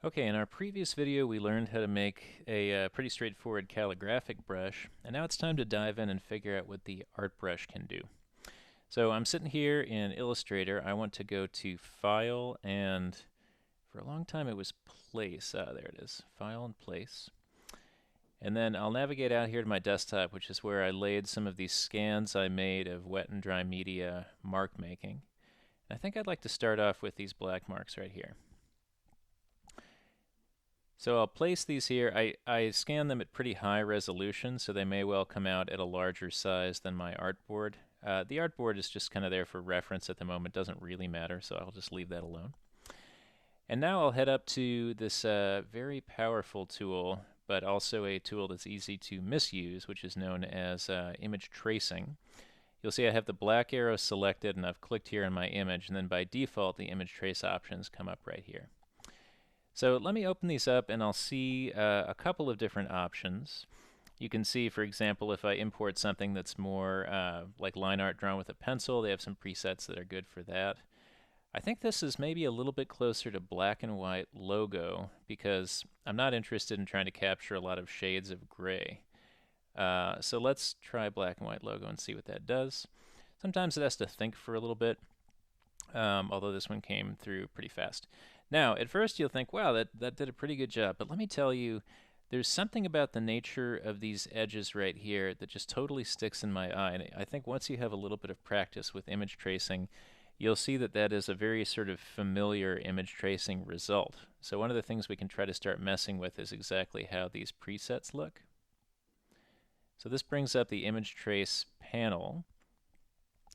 Okay, in our previous video we learned how to make a pretty straightforward calligraphic brush, and now it's time to dive in and figure out what the art brush can do. So I'm sitting here in Illustrator. I want to go to File, and for a long time it was Place. There it is, File and Place. And then I'll navigate out here to my desktop, which is where I laid some of these scans I made of wet and dry media mark making. And I think I'd like to start off with these black marks right here. So I'll place these here. I scan them at pretty high resolution, so they may well come out at a larger size than my artboard. The artboard is just kind of there for reference at the moment, doesn't really matter, so I'll just leave that alone. And now I'll head up to this very powerful tool, but also a tool that's easy to misuse, which is known as image tracing. You'll see I have the black arrow selected, and I've clicked here on my image, and then by default the image trace options come up right here. So let me open these up and I'll see a couple of different options. You can see, for example, if I import something that's more like line art drawn with a pencil, they have some presets that are good for that. I think this is maybe a little bit closer to black and white logo because I'm not interested in trying to capture a lot of shades of gray. So let's try black and white logo and see what that does. Sometimes it has to think for a little bit, although this one came through pretty fast. Now, at first you'll think, wow, that did a pretty good job, but let me tell you, there's something about the nature of these edges right here that just totally sticks in my eye. And I think once you have a little bit of practice with image tracing, you'll see that that is a very sort of familiar image tracing result. So one of the things we can try to start messing with is exactly how these presets look. So this brings up the image trace panel.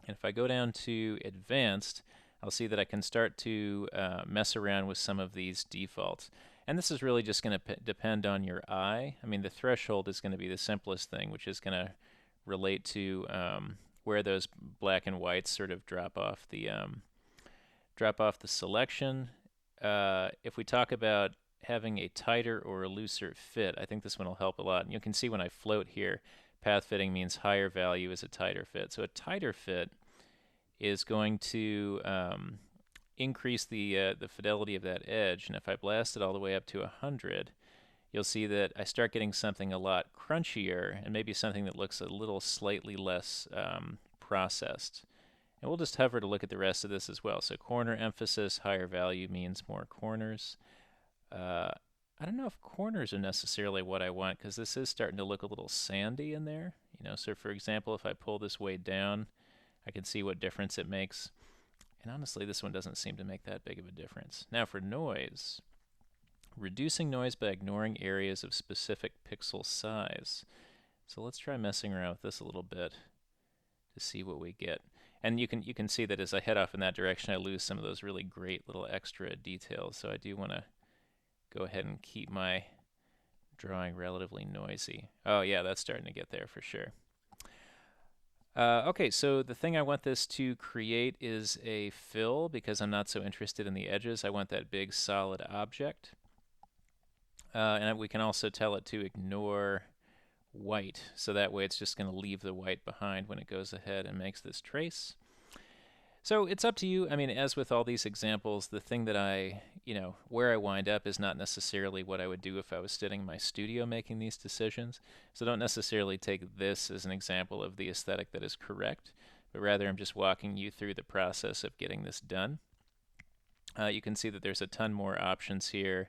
And if I go down to advanced, I'll see that I can start to mess around with some of these defaults. And this is really just going to depend on your eye. I mean, the threshold is going to be the simplest thing, which is going to relate to where those black and whites sort of drop off the selection. If we talk about having a tighter or a looser fit, I think this one will help a lot. And you can see when I float here, path fitting means higher value is a tighter fit. So a tighter fit is going to increase the fidelity of that edge. And if I blast it all the way up to 100, you'll see that I start getting something a lot crunchier and maybe something that looks a little slightly less processed. And we'll just hover to look at the rest of this as well. So corner emphasis, higher value means more corners. I don't know if corners are necessarily what I want because this is starting to look a little sandy in there. So for example, if I pull this way down, I can see what difference it makes. And honestly, this one doesn't seem to make that big of a difference. Now for noise, reducing noise by ignoring areas of specific pixel size. So let's try messing around with this a little bit to see what we get. And you can see that as I head off in that direction, I lose some of those really great little extra details. So I do want to go ahead and keep my drawing relatively noisy. Oh yeah, that's starting to get there for sure. Okay, so the thing I want this to create is a fill because I'm not so interested in the edges. I want that big solid object. And we can also tell it to ignore white, so that way it's just going to leave the white behind when it goes ahead and makes this trace. So it's up to you. I mean, as with all these examples, the thing that where I wind up is not necessarily what I would do if I was sitting in my studio making these decisions. So don't necessarily take this as an example of the aesthetic that is correct, but rather I'm just walking you through the process of getting this done. You can see that there's a ton more options here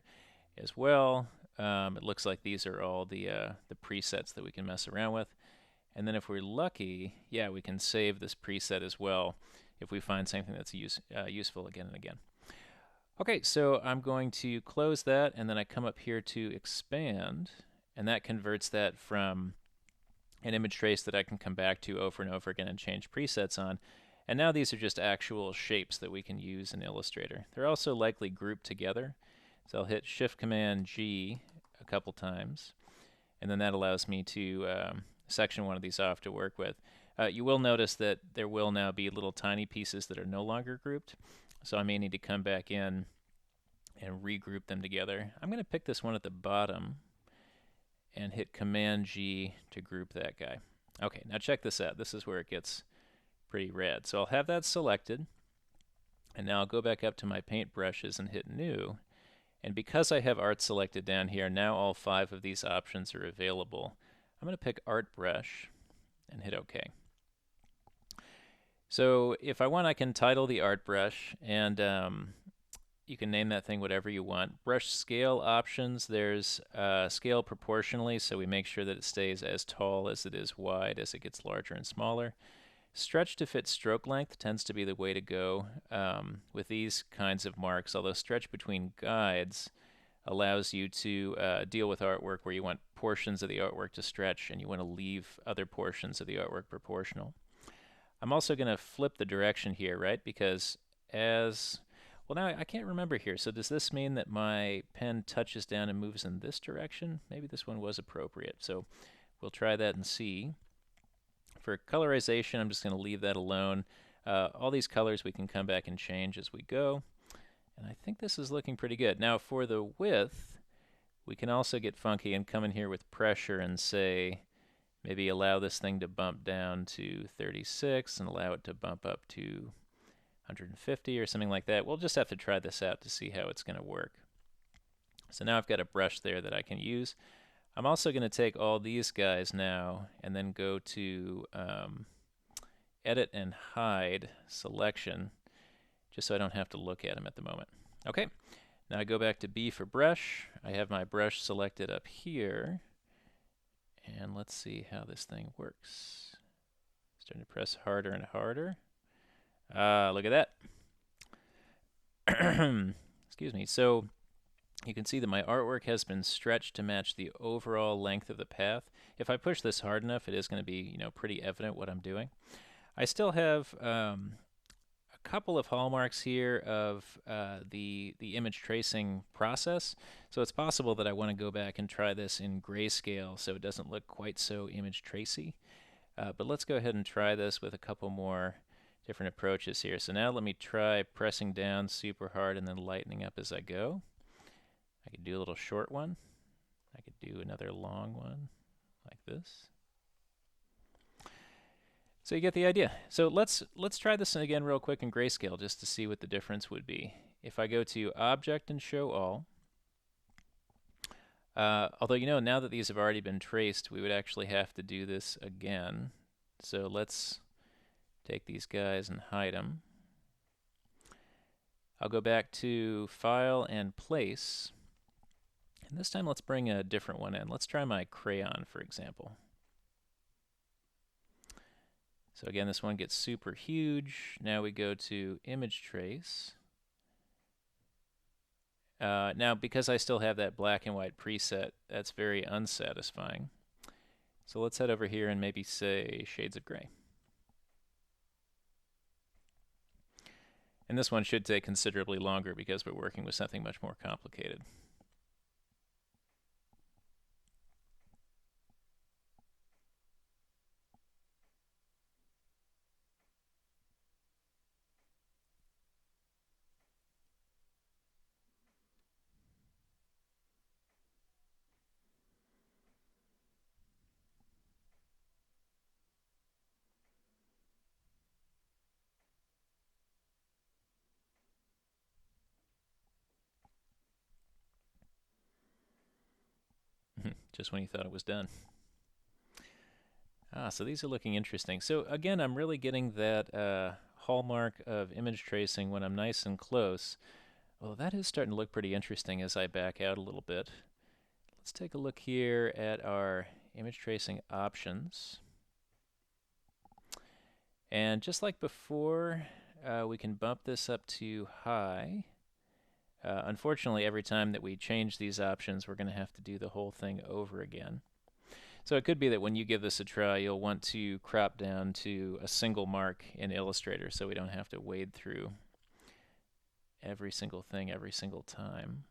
as well. It looks like these are all the presets that we can mess around with. And then if we're lucky, yeah, we can save this preset as well if we find something that's useful again and again. Okay, so I'm going to close that, and then I come up here to expand, and that converts that from an image trace that I can come back to over and over again and change presets on. And now these are just actual shapes that we can use in Illustrator. They're also likely grouped together. So I'll hit Shift-Command-G a couple times, and then that allows me to section one of these off to work with. You will notice that there will now be little tiny pieces that are no longer grouped, so I may need to come back in and regroup them together. I'm going to pick this one at the bottom and hit Command-G to group that guy. Okay, now check this out. This is where it gets pretty red. So I'll have that selected, and now I'll go back up to my paint brushes and hit New, And because I have art selected down here, now all 5 of these options are available. I'm going to pick Art Brush and hit OK. So if I want, I can title the art brush, and you can name that thing whatever you want. Brush scale options, there's scale proportionally, so we make sure that it stays as tall as it is wide as it gets larger and smaller. Stretch to fit stroke length tends to be the way to go with these kinds of marks, although stretch between guides allows you to deal with artwork where you want portions of the artwork to stretch and you want to leave other portions of the artwork proportional. I'm also going to flip the direction here, right? Because as, well, now I can't remember here. So does this mean that my pen touches down and moves in this direction? Maybe this one was appropriate. So we'll try that and see. For colorization, I'm just going to leave that alone. All these colors we can come back and change as we go. And I think this is looking pretty good. Now for the width, we can also get funky and come in here with pressure and say, maybe allow this thing to bump down to 36 and allow it to bump up to 150 or something like that. We'll just have to try this out to see how it's going to work. So now I've got a brush there that I can use. I'm also going to take all these guys now and then go to Edit and Hide Selection, just so I don't have to look at them at the moment. Okay, now I go back to B for brush. I have my brush selected up here. And let's see how this thing works. Starting to press harder and harder. Look at that. Excuse me. So you can see that my artwork has been stretched to match the overall length of the path. If I push this hard enough, it is going to be, pretty evident what I'm doing. I still have a couple of hallmarks here of the image tracing process. So it's possible that I want to go back and try this in grayscale so it doesn't look quite so image tracy. But let's go ahead and try this with a couple more different approaches here. So now let me try pressing down super hard and then lightening up as I go. I could do a little short one. I could do another long one like this. So you get the idea. So let's try this again real quick in grayscale just to see what the difference would be. If I go to Object and Show All, although now that these have already been traced, we would actually have to do this again. So let's take these guys and hide them. I'll go back to File and Place. And this time let's bring a different one in. Let's try my crayon, for example. So again, this one gets super huge. Now we go to Image Trace. Now, because I still have that black and white preset, that's very unsatisfying. So let's head over here and maybe say Shades of Gray. And this one should take considerably longer because we're working with something much more complicated. Just when you thought it was done. So these are looking interesting. So again, I'm really getting that hallmark of image tracing when I'm nice and close. Well, that is starting to look pretty interesting as I back out a little bit. Let's take a look here at our image tracing options. And just like before, we can bump this up to high. Unfortunately, every time that we change these options, we're going to have to do the whole thing over again. So it could be that when you give this a try, you'll want to crop down to a single mark in Illustrator so we don't have to wade through every single thing every single time.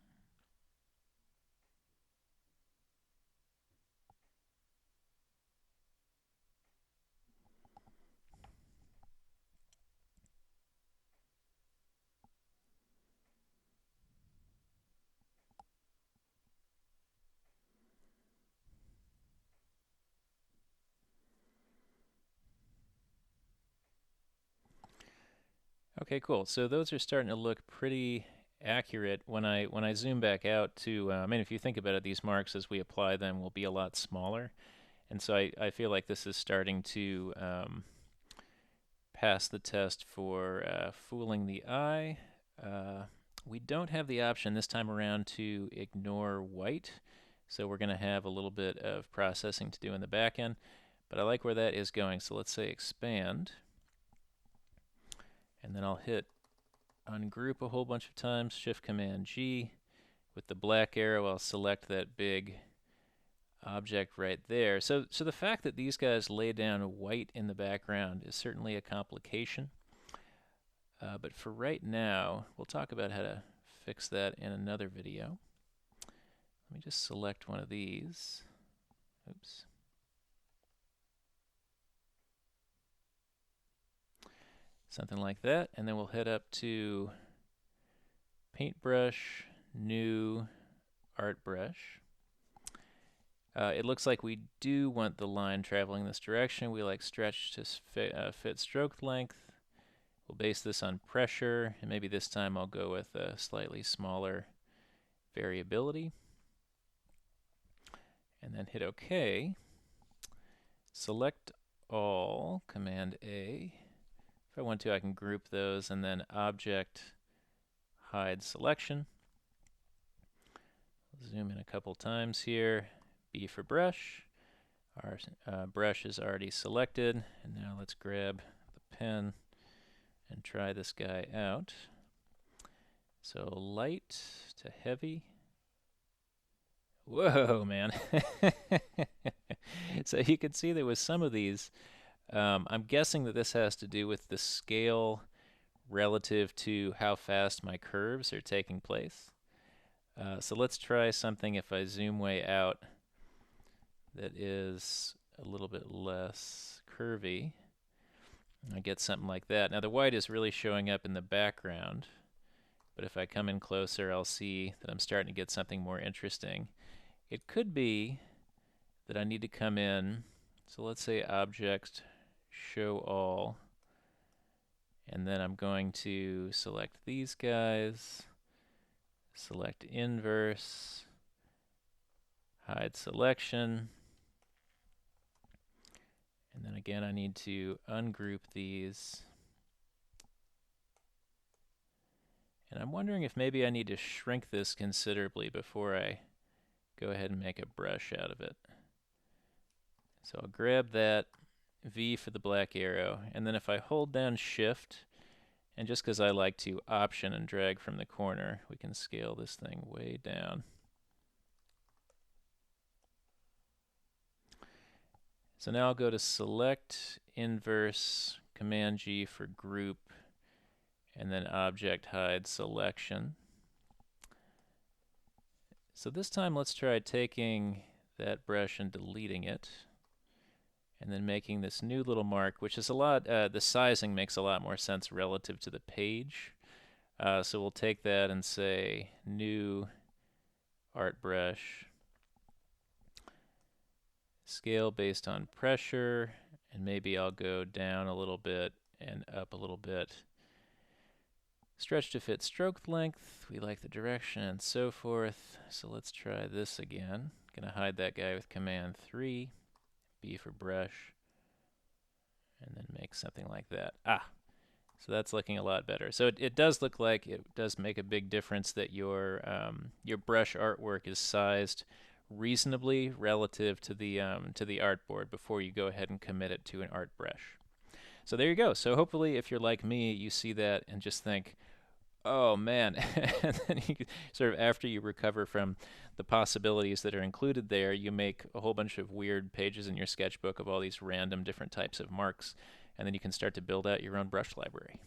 Okay, cool. So those are starting to look pretty accurate. When I zoom back out to, I mean, if you think about it, these marks as we apply them will be a lot smaller, and so I feel like this is starting to pass the test for fooling the eye. We don't have the option this time around to ignore white, so we're going to have a little bit of processing to do in the back end, but I like where that is going. So let's say expand, and then I'll hit ungroup a whole bunch of times, Shift-Command-G. With the black arrow, I'll select that big object right there. So the fact that these guys lay down white in the background is certainly a complication. But for right now, we'll talk about how to fix that in another video. Let me just select one of these. Oops. Something like that, and then we'll head up to Paintbrush, New, Art Brush. It looks like we do want the line traveling this direction. We like stretch to fit stroke length. We'll base this on pressure, and maybe this time I'll go with a slightly smaller variability. And then hit OK. Select all, Command A. If I want to, I can group those, and then Object, Hide Selection. Zoom in a couple times here. B for brush. Our brush is already selected, and now let's grab the pen and try this guy out. So light to heavy. Whoa, man. So you can see there was some of these. I'm guessing that this has to do with the scale relative to how fast my curves are taking place. So let's try something if I zoom way out that is a little bit less curvy. I get something like that. Now the white is really showing up in the background, but if I come in closer, I'll see that I'm starting to get something more interesting. It could be that I need to come in, so let's say Object, Show All, and then I'm going to select these guys, select Inverse, Hide Selection, and then again I need to ungroup these. And I'm wondering if maybe I need to shrink this considerably before I go ahead and make a brush out of it. So I'll grab that, V for the black arrow, and then if I hold down Shift, and just because I like to Option and drag from the corner, we can scale this thing way down. So now I'll go to Select, Inverse, Command-G for Group, and then Object, Hide Selection. So this time let's try taking that brush and deleting it, and then making this new little mark, which is a lot, the sizing makes a lot more sense relative to the page. So we'll take that and say New Art Brush, scale based on pressure, and maybe I'll go down a little bit and up a little bit. Stretch to fit stroke length, we like the direction and so forth. So let's try this again. Gonna hide that guy with Command 3, B for brush, and then make something like that. So that's looking a lot better. So it does look like it does make a big difference that your brush artwork is sized reasonably relative to the artboard before you go ahead and commit it to an art brush. So there you go. So hopefully if you're like me, you see that and just think, oh man, and then you sort of, after you recover from the possibilities that are included there, you make a whole bunch of weird pages in your sketchbook of all these random different types of marks, and then you can start to build out your own brush library.